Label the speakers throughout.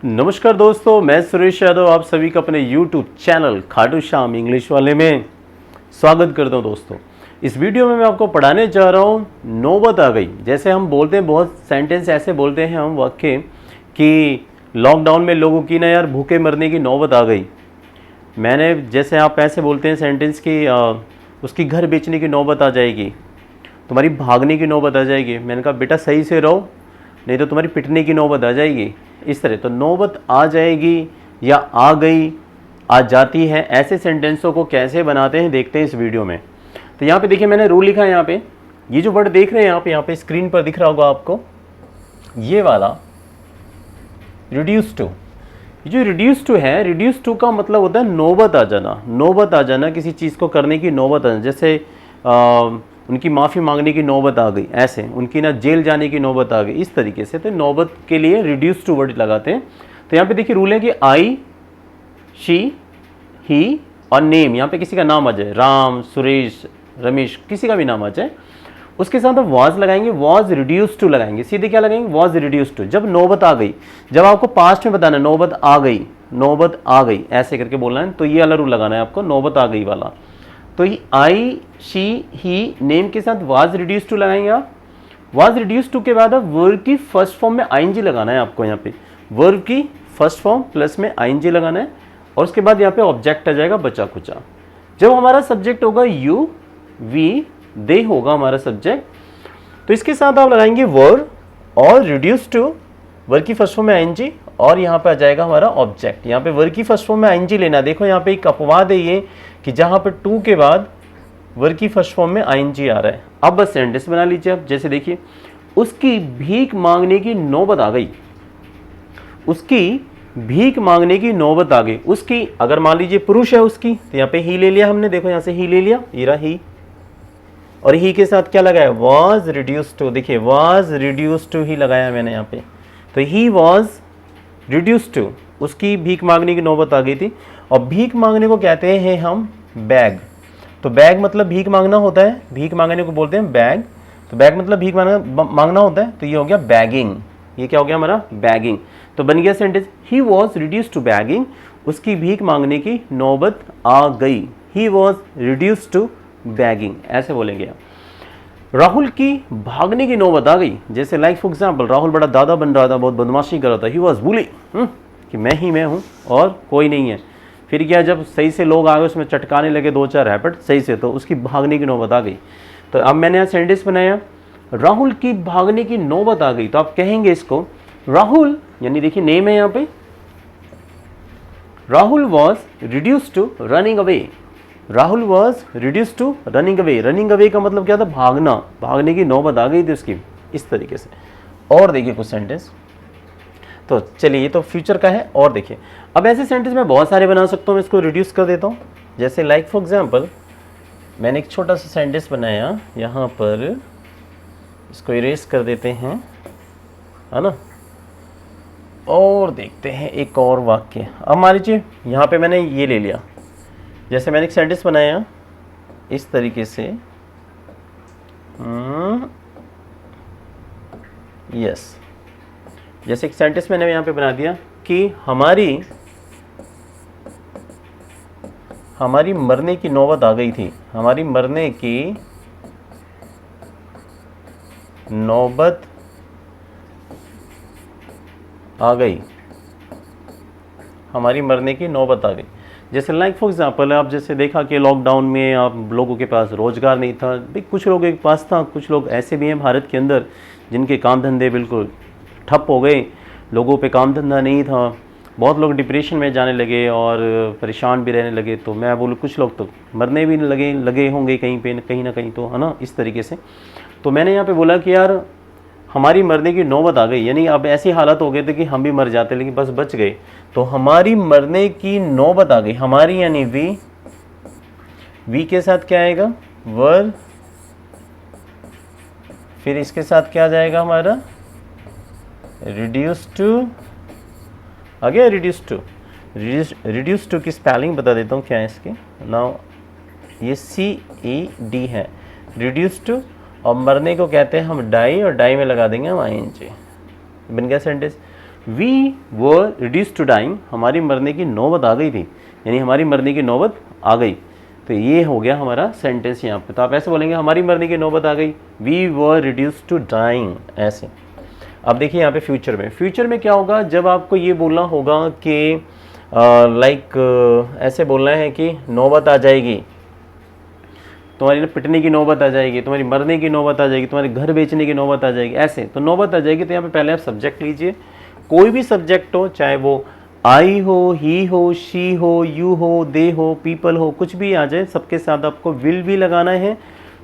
Speaker 1: नमस्कार दोस्तों, मैं सुरेश यादव आप सभी का अपने YouTube channel Khatu Shyam English वाले में स्वागत करता हूं। दोस्तों, इस वीडियो में मैं आपको पढ़ाने जा रहा हूं नौबत आ गई। जैसे हम बोलते हैं, बहुत सेंटेंस ऐसे बोलते हैं हम वाक्य कि लॉकडाउन में लोगों की ना यार भूखे मरने की नौबत आ गई। मैंने जैसे आप ऐसे बोलते हैं सेंटेंस की उसकी घर बेचने की नौबत आ जाएगी, तुम्हारी भागने की नौबत आ जाएगी। मैंने कहा बेटा सही से रहो, नहीं तो तुम्हारी पिटने की नौबत आ जाएगी। इस तरह तो नौबत आ जाएगी या आ गई, आ जाती है, ऐसे सेंटेंसों को कैसे बनाते हैं देखते हैं इस वीडियो में। तो यहाँ पे देखिए मैंने रूल लिखा है। यहाँ पे ये जो वर्ड देख रहे हैं यहाँ पे स्क्रीन पर दिख रहा होगा आपको, ये वाला रिड्यूस टू। ये जो रिड्यूस टू है, रिड्यूस टू का मतलब होता है नौबत आ जाना। नौबत आ जाना, किसी चीज़ को करने की नौबत आ जाना। जैसे उनकी माफ़ी मांगने की नौबत आ गई, ऐसे उनकी ना जेल जाने की नौबत आ गई, इस तरीके से। तो नौबत के लिए रिड्यूस टू वर्ड लगाते हैं। तो यहाँ पे देखिए रूल है कि आई, शी, ही और नेम, यहाँ पे किसी का नाम आ जाए, राम, सुरेश, रमेश, किसी का भी नाम आ जाए, उसके साथ हम वॉज लगाएंगे, वॉज रिड्यूस टू लगाएंगे। सीधे क्या लगाएंगे, वॉज रिड्यूस टू। जब नौबत आ गई, जब आपको पास्ट में बताना नौबत आ गई, नौबत आ गई ऐसे करके बोलना है, तो ये वाला रूल लगाना है आपको, नौबत आ गई वाला। तो आई, शी, ही, नेम के साथ वाज रिड्यूस टू लगाएंगे आप। वाज रिड्यूस टू के बाद अब वर्ब की फर्स्ट फॉर्म में आईएनजी लगाना है आपको। यहाँ पे वर्ब की फर्स्ट फॉर्म प्लस में आईएनजी लगाना है, और उसके बाद यहाँ पे ऑब्जेक्ट आ जाएगा बचा कुचा। जब हमारा सब्जेक्ट होगा यू, वी, दे होगा हमारा सब्जेक्ट, तो इसके साथ आप लगाएंगे वर्ब और रिड्यूस टू, वर्ब की फर्स्ट फॉर्म में आईएनजी, और यहाँ पे आ जाएगा हमारा ऑब्जेक्ट। यहाँ पे वर्ब की फर्स्ट फॉर्म में आईएनजी लेना। देखो यहाँ पे एक अपवाद है ये कि जहाँ पे टू के बाद वर्ब की फर्स्ट फॉर्म में आईएनजी आ रहा है। अब बस सेंटेंस बना लीजिए आप। जैसे देखिए, उसकी भीख मांगने की नौबत आ गई। उसकी भीख मांगने की नौबत आ गई। उसकी, अगर मान लीजिए पुरुष है उसकी, तो यहाँ पे ही ले लिया हमने। देखो यहाँ से ही ले लिया, ये रहा ही, और ही के साथ क्या लगाया, वॉज रिड्यूस टू। देखिए वॉज रिड्यूस टू ही लगाया मैंने यहाँ पे। तो ही वॉज रिड्यूस टू, उसकी भीख मांगने की नौबत आ गई थी। और भीख मांगने को कहते हैं हम बैग। तो बैग मतलब भीख मांगना होता है, भीख मांगने को बोलते हैं बैग। तो बैग मतलब भीख मांगना होता है, तो ये हो गया बैगिंग। ये क्या हो गया हमारा, बैगिंग। तो बन गया sentence, he was reduce to begging. उसकी भीख मांगने की नौबत आ गई। He was reduce to begging, ऐसे बोलेंगे आप। राहुल की भागने की नौबत आ गई। जैसे लाइक फॉर एग्जाम्पल, राहुल बड़ा दादा बन रहा था, बहुत बदमाशी कर रहा था। ही वॉज बुली, कि मैं ही मैं हूँ और कोई नहीं है। फिर क्या, जब सही से लोग आ गए उसमें चटकाने लगे दो चार रैपट सही से, तो उसकी भागने की नौबत आ गई। तो अब मैंने यहाँ सेंटेंस बनाया, राहुल की भागने की नौबत आ गई। तो आप कहेंगे इसको, राहुल यानी देखिए नेम है यहाँ पे, Rahul was reduce to running away. Rahul was reduce to running away. Running away का मतलब क्या था, भागना, भागने की नौबत आ गई थी उसकी, इस तरीके से। और देखिए कुछ सेंटेंस, तो चलिए ये तो फ्यूचर का है। और देखिए अब ऐसे सेंटेंस मैं बहुत सारे बना सकता हूँ, मैं इसको रिड्यूस कर देता हूँ। जैसे लाइक फॉर एग्जांपल, मैंने एक छोटा सा सेंटेंस बनाया यहाँ पर, इसको इरेज कर देते हैं, है ना। और देखते हैं एक और वाक्य। अब मान लीजिए यहाँ पे मैंने ये ले लिया, जैसे मैंने एक सेंटेंस बनाया इस तरीके से, यस, जैसे एक सेंटेंस मैंने यहाँ पे बना दिया कि हमारी मरने की नौबत आ गई थी। हमारी मरने की नौबत आ गई। हमारी मरने की नौबत आ गई। जैसे लाइक फॉर एग्जांपल, आप जैसे देखा कि लॉकडाउन में आप लोगों के पास रोजगार नहीं था। भाई कुछ लोगों के पास था, कुछ लोग ऐसे भी हैं भारत के अंदर जिनके काम धंधे बिल्कुल ठप हो गए। लोगों पे काम धंधा नहीं था, बहुत लोग डिप्रेशन में जाने लगे और परेशान भी रहने लगे। तो मैं बोलूँ कुछ लोग तो मरने भी लगे होंगे कहीं ना कहीं, तो है ना, इस तरीके से। तो मैंने यहाँ पे बोला कि यार हमारी मरने की नौबत आ गई, यानी अब ऐसी हालत हो गए थे कि हम भी मर जाते, लेकिन बस बच गए। तो हमारी मरने की नौबत आ गई। हमारी यानी वी के साथ क्या आएगा, वर्ब, फिर इसके साथ क्या आ जाएगा हमारा, रिड्यूस टू। आ गया रिड्यूस टू। रिड्यूस टू की स्पेलिंग बता देता हूँ क्या है इसके। नाउ ये CED है, रिड्यूस टू। और मरने को कहते हैं हम डाई, और डाई में लगा देंगे हम ING। बन गया sentence. We were reduce to dying, हमारी मरने की नौबत आ गई थी, यानी हमारी मरने की नौबत आ गई। तो ये हो गया हमारा सेंटेंस यहाँ पे। तो आप ऐसे बोलेंगे हमारी मरने की नौबत आ गई, we were reduce to dying, ऐसे। अब देखिए यहाँ पे फ्यूचर में क्या होगा, जब आपको ये बोलना होगा कि ऐसे बोलना है कि नौबत आ जाएगी, तुम्हारी पिटने की नौबत आ जाएगी, तुम्हारी मरने की नौबत आ जाएगी, तुम्हारे घर बेचने की नौबत आ जाएगी, ऐसे तो नौबत आ जाएगी। तो यहाँ पे पहले आप सब्जेक्ट लीजिए, कोई भी सब्जेक्ट हो, चाहे वो आई हो, ही हो, शी हो, यू हो, दे हो, पीपल हो, कुछ भी आ जाए, सबके साथ आपको विल भी लगाना है।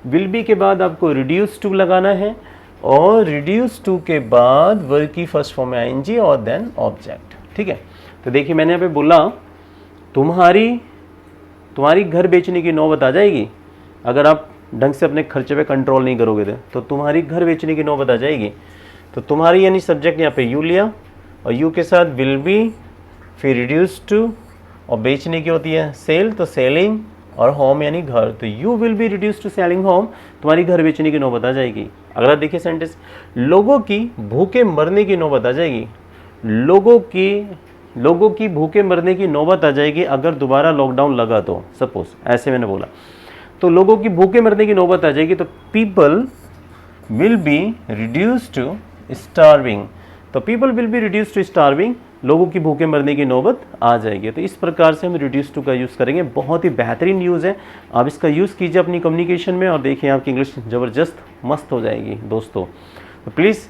Speaker 1: विल बी के बाद आपको रिड्यूस टू लगाना है, और रिड्यूस टू के बाद वर्ब की फर्स्ट फॉर्म में आईएनजी और देन ऑब्जेक्ट। ठीक है, तो देखिए मैंने यहाँ पे बोला तुम्हारी घर बेचने की नौबत आ जाएगी, अगर आप ढंग से अपने खर्चे पे कंट्रोल नहीं करोगे तो तुम्हारी घर बेचने की नौबत आ जाएगी। तो तुम्हारी यानी सब्जेक्ट यहाँ पे यू लिया, और यू के साथ विल बी, फिर रिड्यूस टू, और बेचने की होती है सेल, तो सेलिंग, और होम यानी घर, तो you will be reduce to selling home, तुम्हारी घर बेचने की नौबत आ जाएगी। अगला देखिए सेंटेंस, लोगों की भूखे मरने की नौबत आ जाएगी, लोगों की भूखे मरने की नौबत आ जाएगी अगर दोबारा लॉकडाउन लगा तो, सपोज ऐसे मैंने बोला, तो लोगों की भूखे मरने की नौबत आ जाएगी, तो people will be reduce to starving, तो people will be reduce to starving, लोगों की भूखे मरने की नौबत आ जाएगी। तो इस प्रकार से हम रिड्यूस टू का यूज़ करेंगे, बहुत ही बेहतरीन यूज़ है, आप इसका यूज़ कीजिए अपनी कम्युनिकेशन में, और देखिए आपकी इंग्लिश ज़बरदस्त मस्त हो जाएगी दोस्तों। तो प्लीज़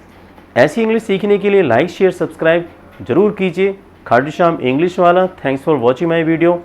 Speaker 1: ऐसी इंग्लिश सीखने के लिए लाइक शेयर सब्सक्राइब जरूर कीजिए। खाटू श्याम इंग्लिश वाला, thanks for watching my video.